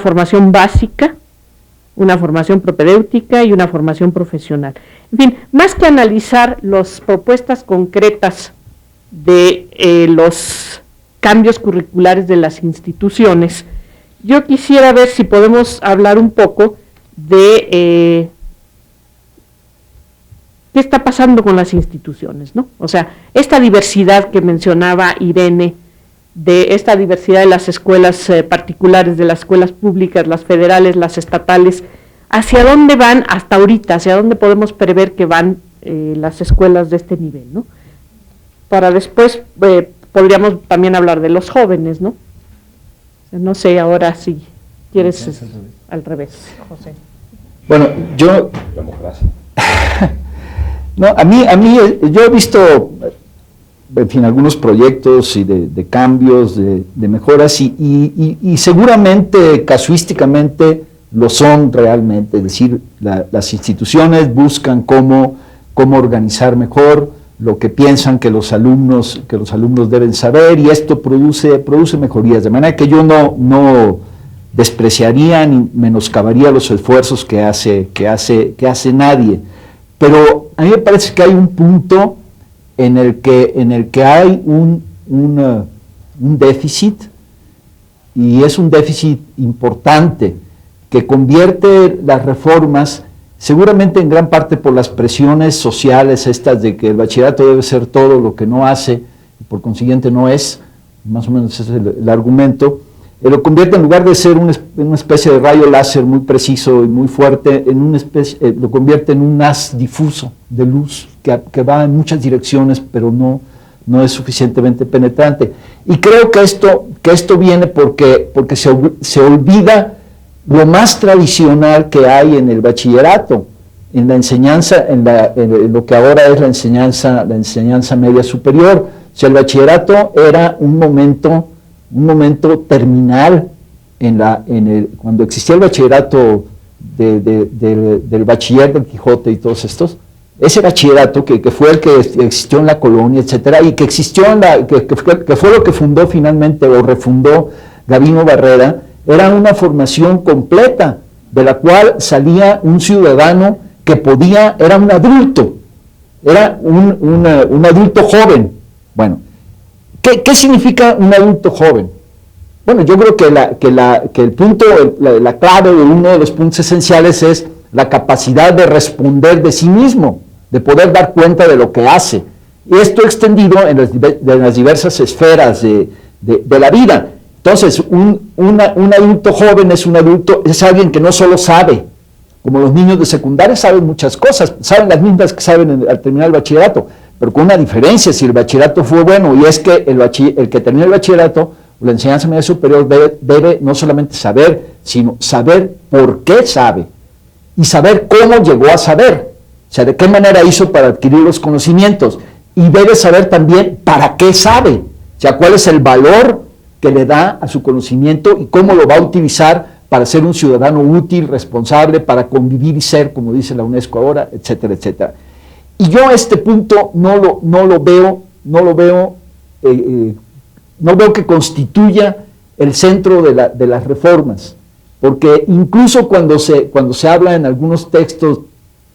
formación básica, una formación propedéutica y una formación profesional. En fin, más que analizar las propuestas concretas de los cambios curriculares de las instituciones, yo quisiera ver si podemos hablar un poco de qué está pasando con las instituciones, ¿no? O sea, esta diversidad que mencionaba Irene, de esta diversidad de las escuelas particulares, de las escuelas públicas, las federales, las estatales, ¿hacia dónde van hasta ahorita? ¿Hacia dónde podemos prever que van las escuelas de este nivel, ¿no? Para después podríamos también hablar de los jóvenes, ¿no? No sé, ahora si quieres al revés, José. Bueno, yo... No, a mí, yo he visto, en fin, algunos proyectos y de cambios, de mejoras, y seguramente, casuísticamente, lo son realmente. Es decir, las instituciones buscan cómo organizar mejor lo que piensan que los alumnos deben saber, y esto produce mejorías, de manera que yo no despreciaría ni menoscabaría los esfuerzos que hace nadie. Pero a mí me parece que hay un punto en el que hay un déficit, y es un déficit importante, que convierte las reformas, seguramente en gran parte por las presiones sociales estas de que el bachillerato debe ser todo lo que no hace, y por consiguiente no es, más o menos ese es el argumento, lo convierte, en lugar de ser una especie de rayo láser muy preciso y muy fuerte, lo convierte en un haz difuso de luz que va en muchas direcciones, pero no es suficientemente penetrante. Y creo que esto viene porque se olvida lo más tradicional que hay en el bachillerato, en la enseñanza, en lo que ahora es la enseñanza media superior. O sea, el bachillerato era un momento terminal cuando existía el bachillerato del bachiller del Quijote y todos estos. Ese bachillerato que fue el que existió en la colonia, etcétera, y que existió que fue lo que fundó finalmente o refundó Gavino Barrera, era una formación completa, de la cual salía un ciudadano que era un adulto, era un adulto joven. Bueno, ¿qué significa un adulto joven? Bueno, yo creo que el punto, la clave, uno de los puntos esenciales es la capacidad de responder de sí mismo, de poder dar cuenta de lo que hace. Y esto extendido en las diversas esferas de la vida. Entonces, un adulto joven es alguien que no solo sabe, como los niños de secundaria saben muchas cosas, saben las mismas que saben al terminar el bachillerato, pero con una diferencia. Si el bachillerato fue bueno, y es que el que termina el bachillerato, la enseñanza media superior, debe no solamente saber, sino saber por qué sabe, y saber cómo llegó a saber, o sea, de qué manera hizo para adquirir los conocimientos, y debe saber también para qué sabe, o sea, cuál es el valor que le da a su conocimiento y cómo lo va a utilizar para ser un ciudadano útil, responsable, para convivir y ser, como dice la UNESCO ahora, etcétera, etcétera. Y yo a este punto no veo que constituya el centro de las reformas, porque incluso cuando se habla en algunos textos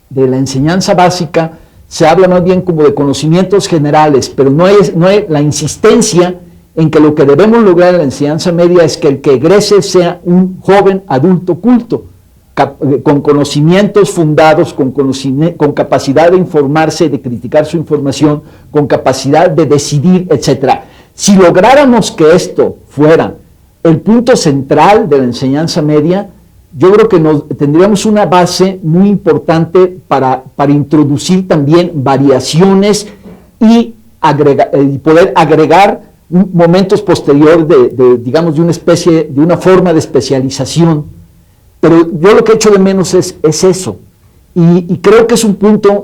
de la enseñanza básica, se habla más bien como de conocimientos generales, pero no hay la insistencia en que lo que debemos lograr en la enseñanza media es que el que egrese sea un joven adulto culto, con conocimientos fundados, con capacidad de informarse, de criticar su información, con capacidad de decidir, etc. Si lográramos que esto fuera el punto central de la enseñanza media, yo creo que tendríamos una base muy importante para introducir también variaciones y poder agregar momentos posteriores digamos, de una forma de especialización. Pero yo lo que echo de menos es eso, y creo que es un punto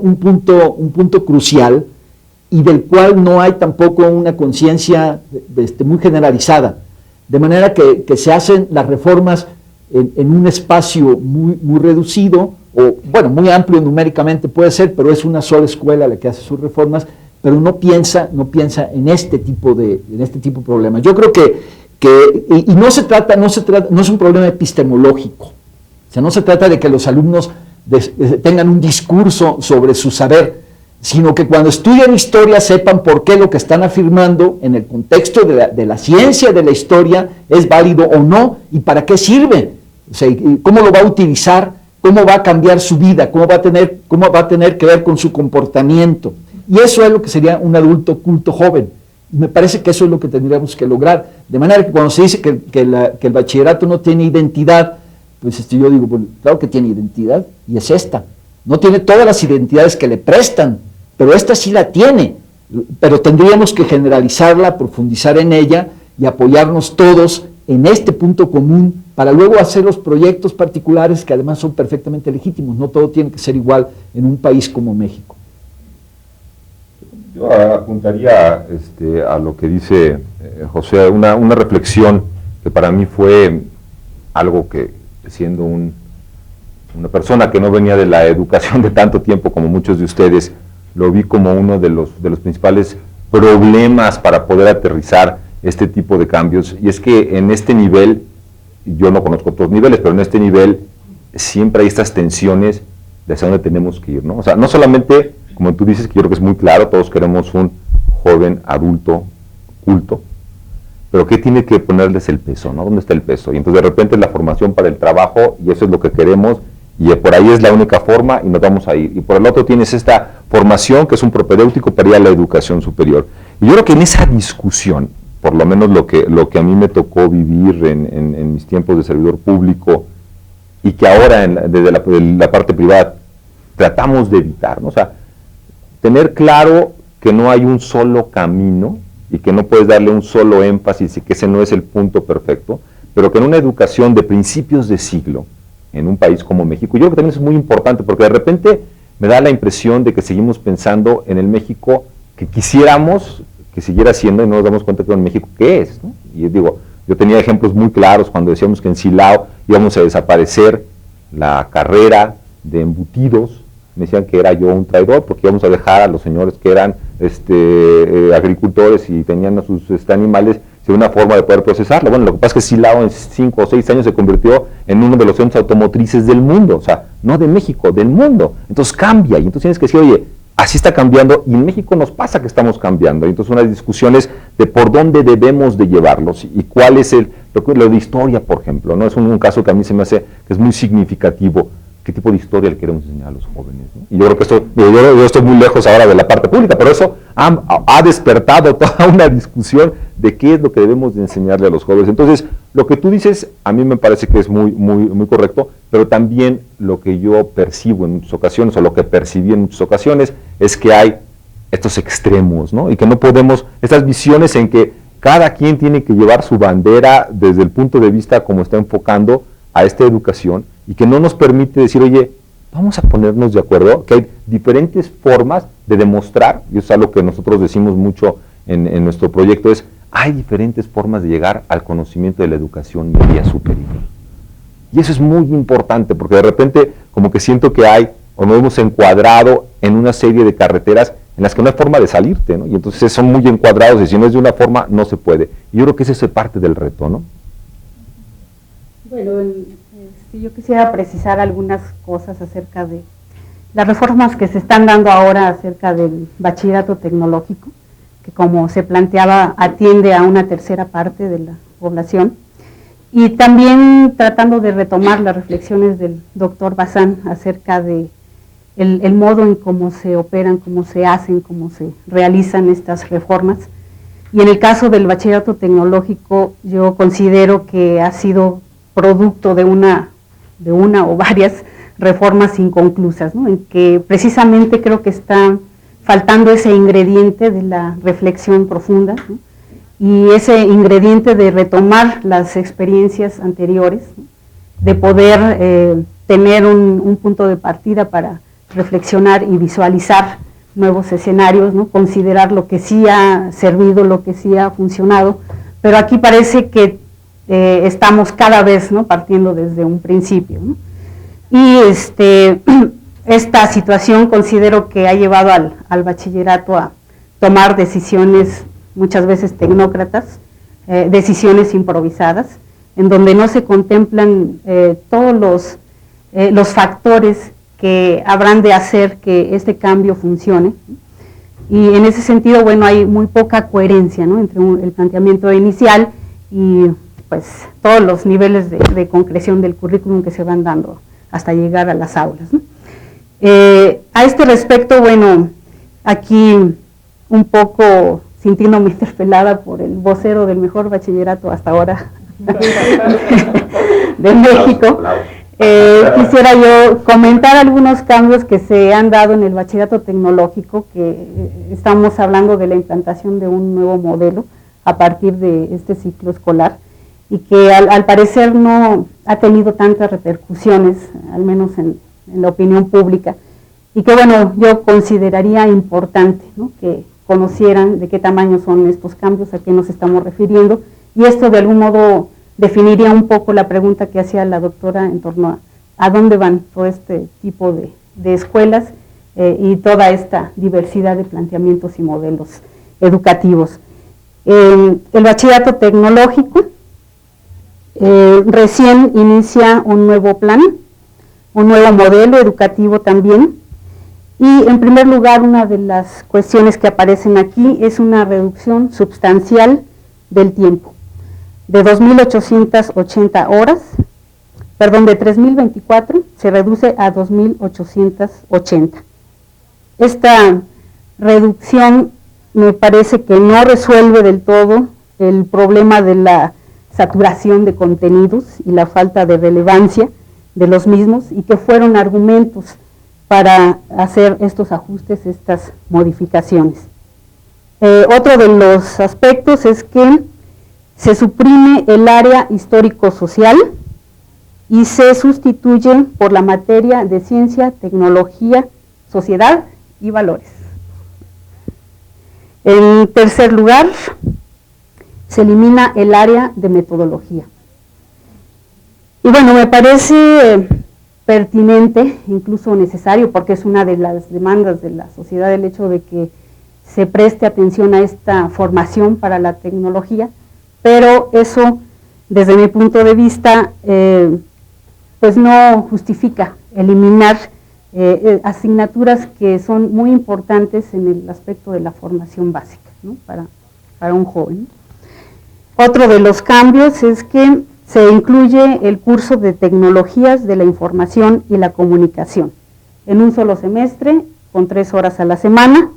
crucial, y del cual no hay tampoco una conciencia muy generalizada, de manera que se hacen las reformas en un espacio muy reducido, o bueno, muy amplio numéricamente puede ser, pero es una sola escuela la que hace sus reformas, pero no piensa en este tipo de problemas. Yo creo que y no es un problema epistemológico, o sea, no se trata de que los alumnos tengan un discurso sobre su saber, sino que cuando estudian historia sepan por qué lo que están afirmando en el contexto de la ciencia de la historia es válido o no, y para qué sirve, o sea, cómo lo va a utilizar, cómo va a cambiar su vida, cómo va a tener que ver con su comportamiento. Y eso es lo que sería un adulto culto joven. Y me parece que eso es lo que tendríamos que lograr. De manera que cuando se dice que el bachillerato no tiene identidad, pues yo digo, bueno, claro que tiene identidad, y es esta. No tiene todas las identidades que le prestan, pero esta sí la tiene. Pero tendríamos que generalizarla, profundizar en ella y apoyarnos todos en este punto común para luego hacer los proyectos particulares que además son perfectamente legítimos. No todo tiene que ser igual en un país como México. Yo apuntaría a lo que dice José, una reflexión que para mí fue algo que, siendo una persona que no venía de la educación de tanto tiempo como muchos de ustedes, lo vi como uno de los principales problemas para poder aterrizar este tipo de cambios, y es que en este nivel, yo no conozco otros niveles, pero en este nivel siempre hay estas tensiones de hacia dónde tenemos que ir, ¿no? O sea, no solamente, como tú dices, que yo creo que es muy claro, todos queremos un joven adulto culto, pero ¿qué tiene que ponerles el peso, ¿no? ¿Dónde está el peso? Y entonces de repente es la formación para el trabajo, y eso es lo que queremos, y por ahí es la única forma, y nos vamos a ir. Y por el otro tienes esta formación, que es un propedéutico para ir a la educación superior. Y yo creo que en esa discusión, por lo menos lo que a mí me tocó vivir en mis tiempos de servidor público, y que ahora desde la parte privada tratamos de evitar, ¿no? O sea, tener claro que no hay un solo camino y que no puedes darle un solo énfasis y que ese no es el punto perfecto, pero que en una educación de principios de siglo, en un país como México, yo creo que también es muy importante, porque de repente me da la impresión de que seguimos pensando en el México que quisiéramos que siguiera siendo, y no nos damos cuenta que en México ¿qué es?, ¿no? Y digo, yo tenía ejemplos muy claros cuando decíamos que en Silao íbamos a desaparecer la carrera de embutidos. Me decían que era yo un traidor porque íbamos a dejar a los señores que eran agricultores y tenían a sus animales sin una forma de poder procesarlo. Bueno, lo que pasa es que Silao en 5 o 6 años se convirtió en uno de los centros automotrices del mundo, o sea, no de México, del mundo. Entonces cambia, y entonces tienes que decir, oye, así está cambiando, y en México nos pasa que estamos cambiando. Y entonces unas discusiones de por dónde debemos de llevarlos, y cuál es lo de historia, por ejemplo, ¿no? Es un caso que a mí se me hace que es muy significativo. ¿Qué tipo de historia le queremos enseñar a los jóvenes, ¿no? Y yo creo que yo estoy muy lejos ahora de la parte pública, pero eso ha despertado toda una discusión de qué es lo que debemos de enseñarle a los jóvenes. Entonces, lo que tú dices a mí me parece que es muy, muy, muy correcto, pero también lo que yo percibo en muchas ocasiones, o lo que percibí en muchas ocasiones, es que hay estos extremos, ¿no? Y que no podemos, estas visiones en que cada quien tiene que llevar su bandera desde el punto de vista como está enfocando a esta educación, y que no nos permite decir, oye, vamos a ponernos de acuerdo, que hay diferentes formas de demostrar, y eso es algo que nosotros decimos mucho en nuestro proyecto, es, hay diferentes formas de llegar al conocimiento de la educación media superior. Y eso es muy importante, porque de repente como que siento que hay, o nos hemos encuadrado en una serie de carreteras en las que no hay forma de salirte, ¿no? Y entonces son muy encuadrados, y si no es de una forma, no se puede. Y yo creo que esa es parte del reto, ¿no? Bueno, yo quisiera precisar algunas cosas acerca de las reformas que se están dando ahora acerca del bachillerato tecnológico, que como se planteaba atiende a una tercera parte de la población, y también tratando de retomar las reflexiones del doctor Bazán acerca de el modo en cómo se operan, cómo se hacen, cómo se realizan estas reformas. Y en el caso del bachillerato tecnológico, yo considero que ha sido producto de una o varias reformas inconclusas, ¿no? En que precisamente creo que está faltando ese ingrediente de la reflexión profunda, ¿no? Y ese ingrediente de retomar las experiencias anteriores, ¿no? De poder tener un punto de partida para reflexionar y visualizar nuevos escenarios, ¿no? Considerar lo que sí ha servido, lo que sí ha funcionado, pero aquí parece que estamos cada vez, ¿no? Partiendo desde un principio, ¿no? Y esta situación considero que ha llevado al bachillerato a tomar decisiones muchas veces tecnócratas, decisiones improvisadas, en donde no se contemplan todos los factores que habrán de hacer que este cambio funcione. Y en ese sentido, bueno, hay muy poca coherencia, ¿no?, entre el planteamiento inicial y pues todos los niveles de concreción del currículum que se van dando hasta llegar a las aulas, ¿no? A este respecto, bueno, aquí un poco sintiéndome interpelada por el vocero del mejor bachillerato hasta ahora de México, quisiera yo comentar algunos cambios que se han dado en el bachillerato tecnológico, que estamos hablando de la implantación de un nuevo modelo a partir de este ciclo escolar, y que al parecer no ha tenido tantas repercusiones, al menos en la opinión pública, y que bueno, yo consideraría importante, ¿no?, que conocieran de qué tamaño son estos cambios, a qué nos estamos refiriendo, y esto de algún modo definiría un poco la pregunta que hacía la doctora en torno a dónde van todo este tipo de escuelas y toda esta diversidad de planteamientos y modelos educativos. El bachillerato tecnológico recién inicia un nuevo plan, un nuevo modelo educativo también, y en primer lugar una de las cuestiones que aparecen aquí es una reducción sustancial del tiempo, de 2.880 horas, perdón, de 3.024 se reduce a 2.880. Esta reducción me parece que no resuelve del todo el problema de la saturación de contenidos y la falta de relevancia de los mismos, y que fueron argumentos para hacer estos ajustes, estas modificaciones. Otro de los aspectos es que se suprime el área histórico-social y se sustituye por la materia de ciencia, tecnología, sociedad y valores. En tercer lugar, se elimina el área de metodología. Y bueno, me parece pertinente, incluso necesario, porque es una de las demandas de la sociedad, el hecho de que se preste atención a esta formación para la tecnología, pero eso, desde mi punto de vista, pues no justifica eliminar asignaturas que son muy importantes en el aspecto de la formación básica, ¿no?, para un joven. Otro de los cambios es que se incluye el curso de tecnologías de la información y la comunicación en un solo semestre, con 3 horas a la semana,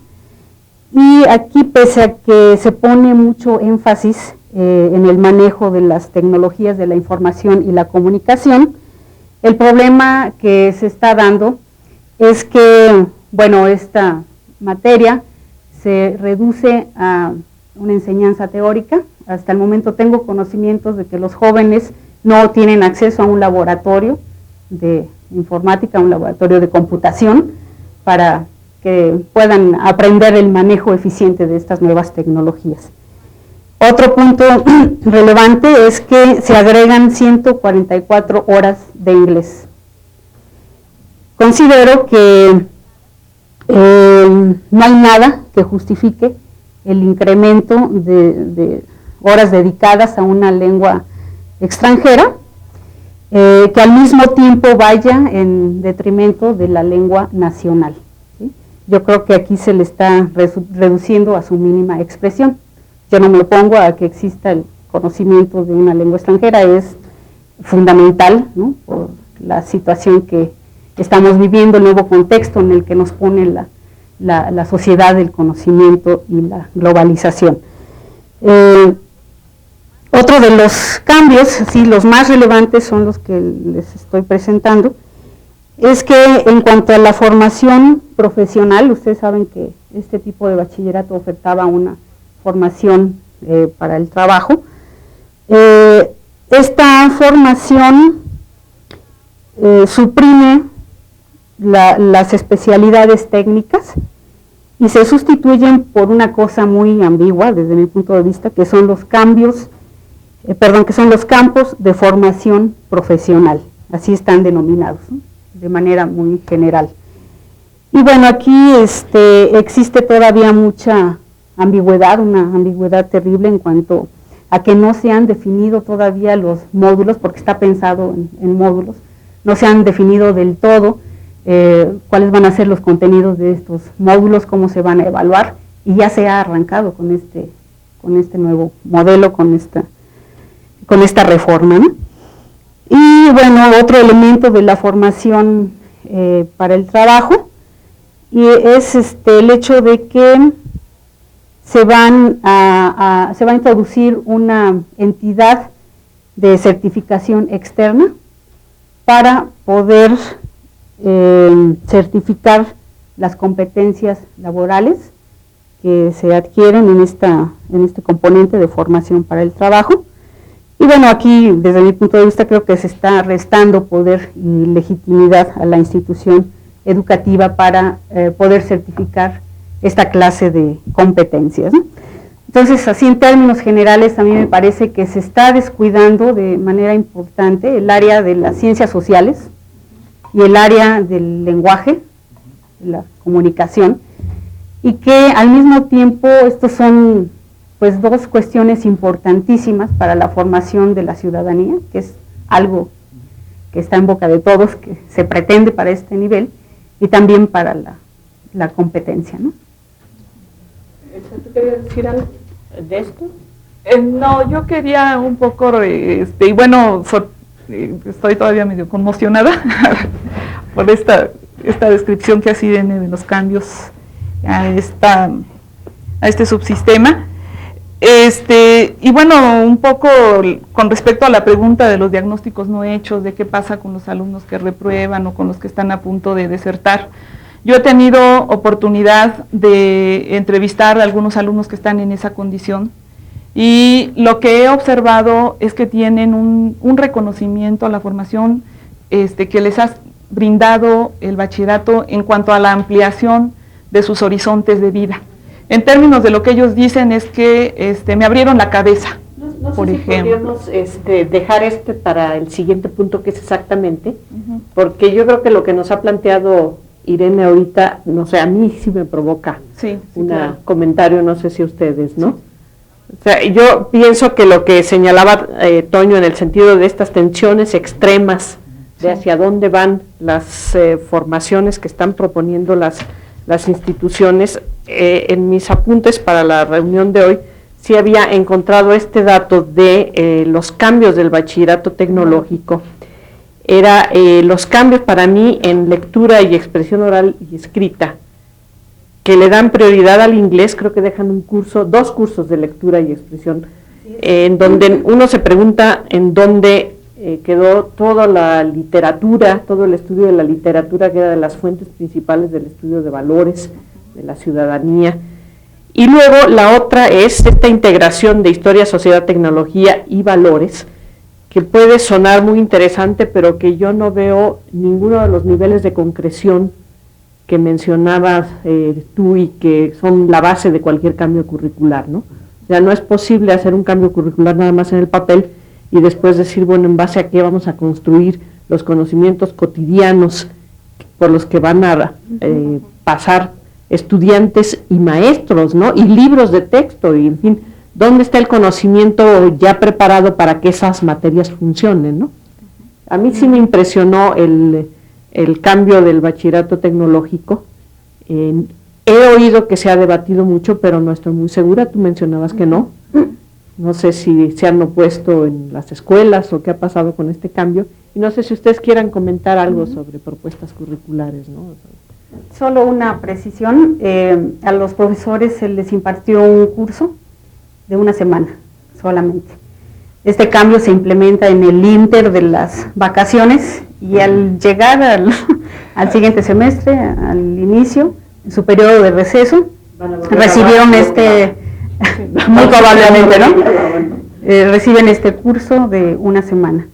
y aquí, pese a que se pone mucho énfasis en el manejo de las tecnologías de la información y la comunicación, el problema que se está dando es que, bueno, esta materia se reduce a una enseñanza teórica. Hasta el momento tengo conocimientos de que los jóvenes no tienen acceso a un laboratorio de informática, a un laboratorio de computación, para que puedan aprender el manejo eficiente de estas nuevas tecnologías. Otro punto relevante es que se agregan 144 horas de inglés. Considero que no hay nada que justifique el incremento de horas dedicadas a una lengua extranjera, que al mismo tiempo vaya en detrimento de la lengua nacional, ¿sí? Yo creo que aquí se le está reduciendo a su mínima expresión. Yo no me opongo a que exista el conocimiento de una lengua extranjera, es fundamental, ¿no?, por la situación que estamos viviendo, el nuevo contexto en el que nos pone la sociedad del conocimiento y la globalización. Otro de los cambios, sí, los más relevantes son los que les estoy presentando, es que en cuanto a la formación profesional, ustedes saben que este tipo de bachillerato ofertaba una formación para el trabajo. Esta formación suprime las especialidades técnicas y se sustituyen por una cosa muy ambigua desde mi punto de vista, que son los campos de formación profesional, así están denominados, ¿no?, de manera muy general. Y bueno, aquí existe todavía mucha ambigüedad, una ambigüedad terrible en cuanto a que no se han definido todavía los módulos, porque está pensado en módulos, no se han definido del todo cuáles van a ser los contenidos de estos módulos, cómo se van a evaluar, y ya se ha arrancado con este nuevo modelo, con esta reforma, ¿no? Y bueno, otro elemento de la formación para el trabajo y es el hecho de que se va a introducir una entidad de certificación externa para poder certificar las competencias laborales que se adquieren en este componente de formación para el trabajo. Y bueno, aquí desde mi punto de vista creo que se está restando poder y legitimidad a la institución educativa para poder certificar esta clase de competencias, ¿no? Entonces, así en términos generales, a mí me parece que se está descuidando de manera importante el área de las ciencias sociales y el área del lenguaje, de la comunicación, y que al mismo tiempo estos son pues dos cuestiones importantísimas para la formación de la ciudadanía, que es algo que está en boca de todos, que se pretende para este nivel, y también para la competencia, ¿no? ¿Tú querías decir algo de esto? No, yo quería un poco, y bueno, estoy todavía medio conmocionada por esta descripción que hace Irene de los cambios a este subsistema. Y bueno, un poco con respecto a la pregunta de los diagnósticos no hechos, de qué pasa con los alumnos que reprueban o con los que están a punto de desertar. Yo he tenido oportunidad de entrevistar a algunos alumnos que están en esa condición y lo que he observado es que tienen un reconocimiento a la formación que les ha brindado el bachillerato en cuanto a la ampliación de sus horizontes de vida. En términos de lo que ellos dicen es que me abrieron la cabeza, no sé por si ejemplo. podríamos dejar para el siguiente punto, que es exactamente, porque yo creo que lo que nos ha planteado Irene ahorita, no sé, a mí sí me provoca un comentario, no sé si ustedes, ¿no? Sí. O sea, yo pienso que lo que señalaba Toño en el sentido de estas tensiones extremas, de hacia dónde van las formaciones que están proponiendo las instituciones, en mis apuntes para la reunión de hoy, sí había encontrado este dato de los cambios del bachillerato tecnológico. Era los cambios para mí en lectura y expresión oral y escrita, que le dan prioridad al inglés. Creo que dejan dos cursos de lectura y expresión, en donde uno se pregunta en dónde quedó toda la literatura, todo el estudio de la literatura, que era de las fuentes principales del estudio de valores, de la ciudadanía. Y luego la otra es esta integración de historia, sociedad, tecnología y valores, que puede sonar muy interesante, pero que yo no veo ninguno de los niveles de concreción que mencionabas tú y que son la base de cualquier cambio curricular, ¿no? O sea, no es posible hacer un cambio curricular nada más en el papel y después decir, bueno, en base a qué vamos a construir los conocimientos cotidianos por los que van a pasar estudiantes y maestros, ¿no? Y libros de texto, y en fin, ¿dónde está el conocimiento ya preparado para que esas materias funcionen, ¿no? A mí sí me impresionó el cambio del bachillerato tecnológico. He oído que se ha debatido mucho, pero no estoy muy segura. Tú mencionabas que no. No sé si se han opuesto en las escuelas o qué ha pasado con este cambio. Y no sé si ustedes quieran comentar algo sobre propuestas curriculares, ¿no? Solo una precisión. A los profesores se les impartió un curso de una semana solamente. Este cambio se implementa en el inter de las vacaciones y al llegar al siguiente semestre, al inicio, en su periodo de receso, recibieron muy probablemente, ¿no? Reciben este curso de una semana.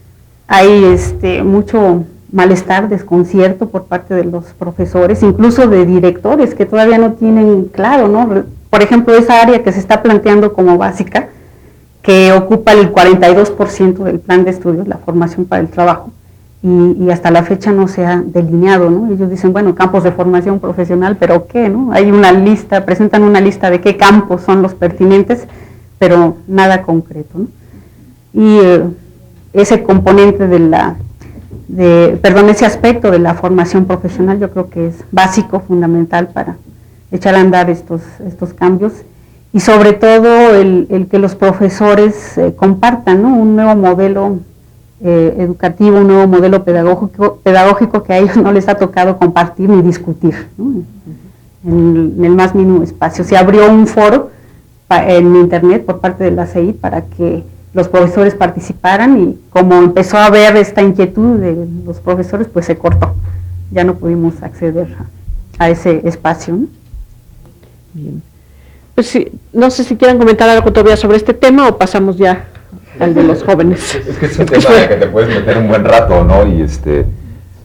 Hay mucho malestar, desconcierto por parte de los profesores, incluso de directores que todavía no tienen claro, ¿no? Por ejemplo, esa área que se está planteando como básica, que ocupa el 42% del plan de estudios, la formación para el trabajo, y hasta la fecha no se ha delineado, ¿no? Ellos dicen, bueno, campos de formación profesional, pero ¿qué, no? Hay una lista, presentan una lista de qué campos son los pertinentes, pero nada concreto, ¿no? Y ese componente ese aspecto de la formación profesional yo creo que es básico, fundamental para echar a andar estos cambios, y sobre todo el que los profesores compartan, ¿no?, un nuevo modelo educativo, un nuevo modelo pedagógico que a ellos no les ha tocado compartir ni discutir, ¿no?, en el más mínimo espacio. Se abrió un foro en internet por parte de la CEI para que los profesores participaran, y como empezó a haber esta inquietud de los profesores, pues se cortó, ya no pudimos acceder a ese espacio, ¿no? Bien. Pues sí, no sé si quieren comentar algo todavía sobre este tema o pasamos ya al de los jóvenes. Es que es un tema en el que te puedes meter un buen rato, ¿no? Y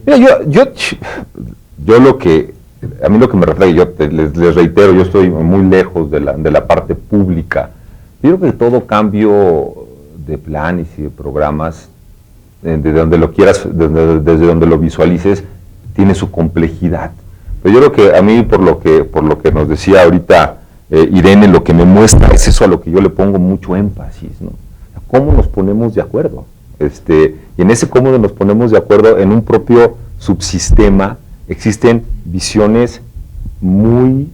mira, yo lo que, a mí lo que me refleja, les reitero, yo estoy muy lejos de la parte pública. Yo creo que todo cambio de planes y de programas, de donde lo quieras, desde donde lo visualices, tiene su complejidad. Pero yo creo que a mí, por lo que nos decía ahorita Irene, lo que me muestra es eso a lo que yo le pongo mucho énfasis, ¿no? ¿Cómo nos ponemos de acuerdo? Y en ese cómo nos ponemos de acuerdo en un propio subsistema existen visiones muy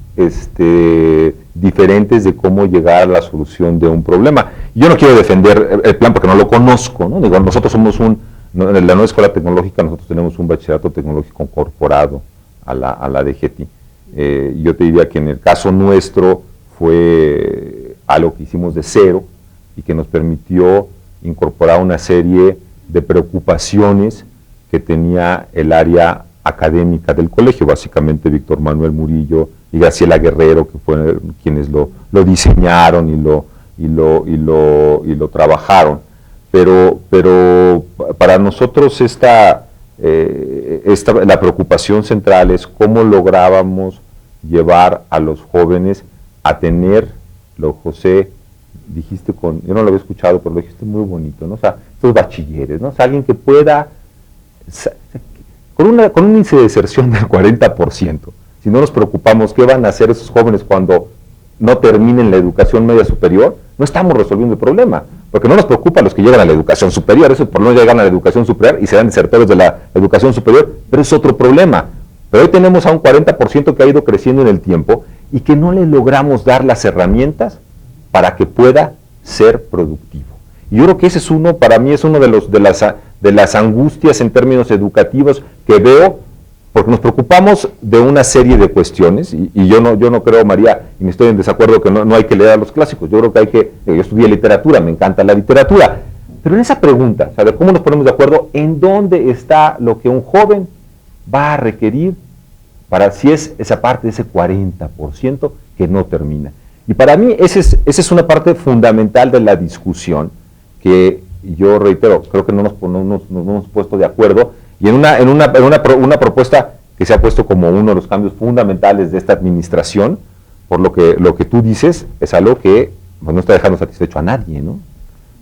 diferentes de cómo llegar a la solución de un problema. Yo no quiero defender el plan porque no lo conozco, ¿no? Digo, nosotros somos en la nueva escuela tecnológica nosotros tenemos un bachillerato tecnológico incorporado a la DGETI. Yo te diría que en el caso nuestro fue algo que hicimos de cero y que nos permitió incorporar una serie de preocupaciones que tenía el área académica del colegio, básicamente Víctor Manuel Murillo y Graciela Guerrero, que fueron quienes lo diseñaron y lo trabajaron. Pero para nosotros la preocupación central es cómo lográbamos llevar a los jóvenes a tener, José, dijiste yo no lo había escuchado, pero lo dijiste muy bonito, ¿no? O sea, estos bachilleres, ¿no? O sea, alguien que pueda, con un índice de deserción del 40%, si no nos preocupamos qué van a hacer esos jóvenes cuando no terminen la educación media superior, no estamos resolviendo el problema, porque no nos preocupa los que llegan a la educación superior, eso por no llegan a la educación superior y serán desertores de la educación superior, pero es otro problema. Pero hoy tenemos a un 40% que ha ido creciendo en el tiempo y que no le logramos dar las herramientas para que pueda ser productivo. Y yo creo que ese es para mí es uno de las angustias en términos educativos que veo, porque nos preocupamos de una serie de cuestiones, y yo no creo, María, y me estoy en desacuerdo que no hay que leer a los clásicos, yo creo que yo estudié literatura, me encanta la literatura, pero en esa pregunta, o sea, de cómo nos ponemos de acuerdo, en dónde está lo que un joven va a requerir para si es esa parte de ese 40% que no termina. Y para mí esa es una parte fundamental de la discusión que yo reitero, creo que no nos hemos puesto de acuerdo, y en una propuesta que se ha puesto como uno de los cambios fundamentales de esta administración, por lo que tú dices, es algo que pues, no está dejando satisfecho a nadie, ¿no?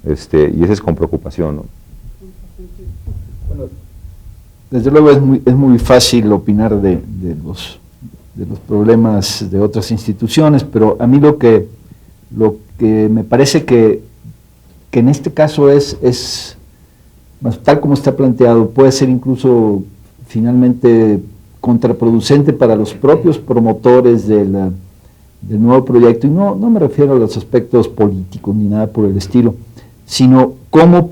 Y ese es con preocupación, ¿no? Bueno, desde luego es muy fácil opinar de los problemas de otras instituciones, pero a mí lo que me parece que en este caso es tal como está planteado, puede ser incluso finalmente contraproducente para los propios promotores del nuevo proyecto, y no me refiero a los aspectos políticos ni nada por el estilo, sino cómo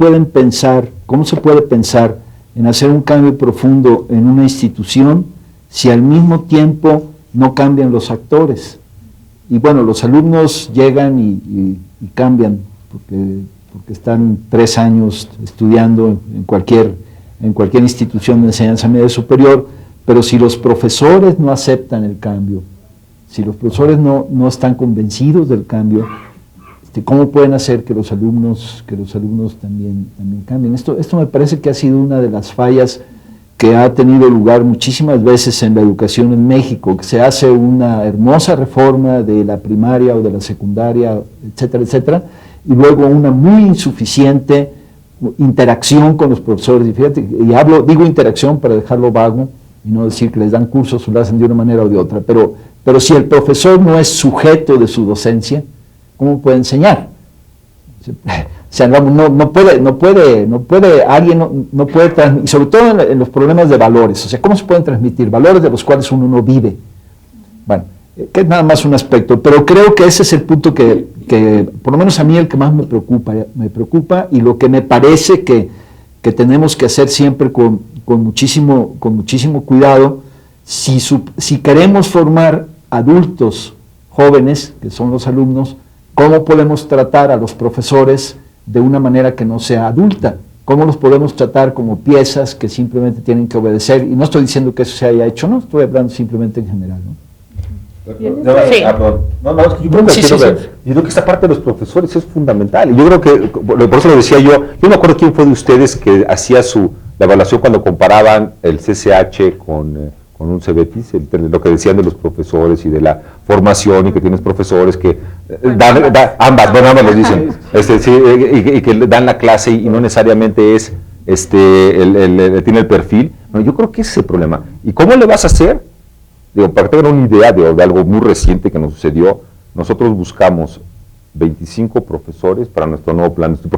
se puede pensar en hacer un cambio profundo en una institución si al mismo tiempo no cambian los actores. Y bueno, los alumnos llegan y cambian, porque están 3 años estudiando en cualquier institución de enseñanza media superior, pero si los profesores no aceptan el cambio, si los profesores no están convencidos del cambio, ¿cómo pueden hacer que los alumnos también cambien? Esto me parece que ha sido una de las fallas que ha tenido lugar muchísimas veces en la educación en México, que se hace una hermosa reforma de la primaria o de la secundaria, etcétera, etcétera, y luego una muy insuficiente interacción con los profesores. Y fíjate, digo interacción para dejarlo vago y no decir que les dan cursos o lo hacen de una manera o de otra, pero si el profesor no es sujeto de su docencia, ¿cómo puede enseñar? O sea, no puede alguien, y sobre todo en los problemas de valores, o sea, ¿cómo se pueden transmitir valores de los cuales uno no vive? Bueno, que es nada más un aspecto, pero creo que ese es el punto que por lo menos a mí el que más me preocupa y lo que me parece que tenemos que hacer siempre con muchísimo cuidado, si queremos formar adultos jóvenes, que son los alumnos, ¿cómo podemos tratar a los profesores de una manera que no sea adulta? ¿Cómo los podemos tratar como piezas que simplemente tienen que obedecer? Y no estoy diciendo que eso se haya hecho, no, estoy hablando simplemente en general, ¿no? Yo creo que esta parte de los profesores es fundamental. Y yo creo que, por eso lo decía yo no me acuerdo quién fue de ustedes que hacía la evaluación cuando comparaban el CCH con un CBETIS, lo que decían de los profesores y de la formación, y que tienes profesores que ambas lo dicen, y que dan la clase y no necesariamente es tiene el perfil. No, yo creo que ese es el problema. ¿Y cómo le vas a hacer? Para que tengan una idea de algo muy reciente que nos sucedió, nosotros buscamos 25 profesores para nuestro nuevo plan de estudio,